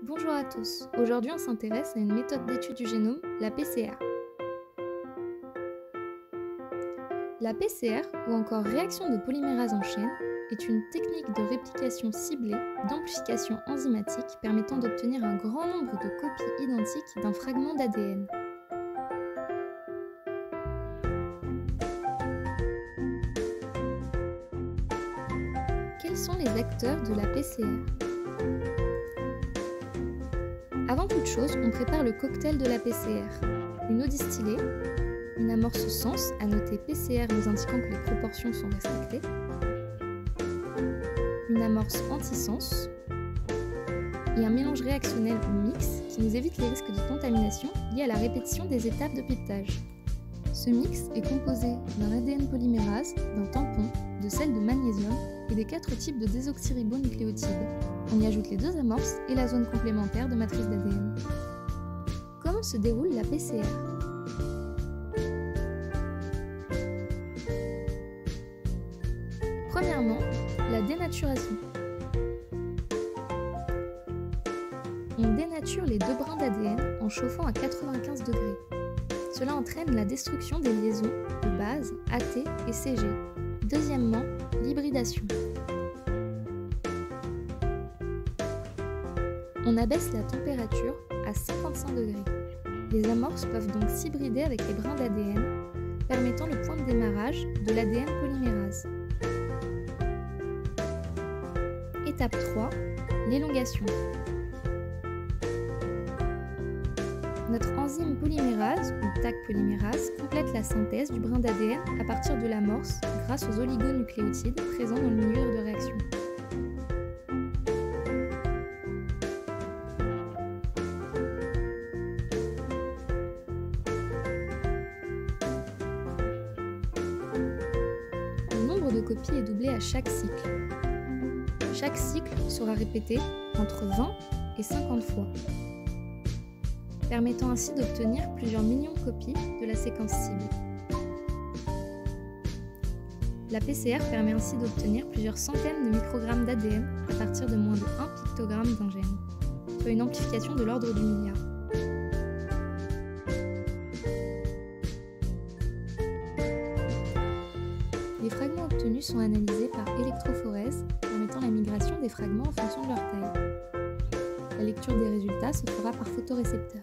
Bonjour à tous, aujourd'hui on s'intéresse à une méthode d'étude du génome, la PCR. La PCR, ou encore réaction de polymérase en chaîne, est une technique de réplication ciblée d'amplification enzymatique permettant d'obtenir un grand nombre de copies identiques d'un fragment d'ADN. Quels sont les acteurs de la PCR ? Avant toute chose, on prépare le cocktail de la PCR. Une eau distillée, une amorce sens à noter PCR nous indiquant que les proportions sont respectées, une amorce anti-sens et un mélange réactionnel ou mix qui nous évite les risques de contamination liés à la répétition des étapes de pipetage. Ce mix est composé d'un ADN polymérase, d'un tampon, de sel de magnésium et des 4 types de désoxyribonucléotides. On y ajoute les 2 amorces et la zone complémentaire de matrice d'ADN. Comment se déroule la PCR ? Premièrement, la dénaturation. On dénature les 2 brins d'ADN en chauffant à 95 degrés. Cela entraîne la destruction des liaisons de base AT et CG. Deuxièmement, l'hybridation. On abaisse la température à 55 degrés. Les amorces peuvent donc s'hybrider avec les brins d'ADN, permettant le point de démarrage de l'ADN polymérase. Étape 3, l'élongation. Notre enzyme polymérase, ou Taq polymérase, complète la synthèse du brin d'ADN à partir de l'amorce grâce aux oligonucléotides présents dans le milieu de réaction. Le nombre de copies est doublé à chaque cycle. Chaque cycle sera répété entre 20 et 50 fois, permettant ainsi d'obtenir plusieurs millions de copies de la séquence cible. La PCR permet ainsi d'obtenir plusieurs centaines de microgrammes d'ADN à partir de moins de 1 pictogramme d'un gène, soit une amplification de l'ordre du milliard. Les fragments obtenus sont analysés par électrophorèse, permettant la migration des fragments en fonction de leur taille. La lecture des résultats se fera par photorécepteur.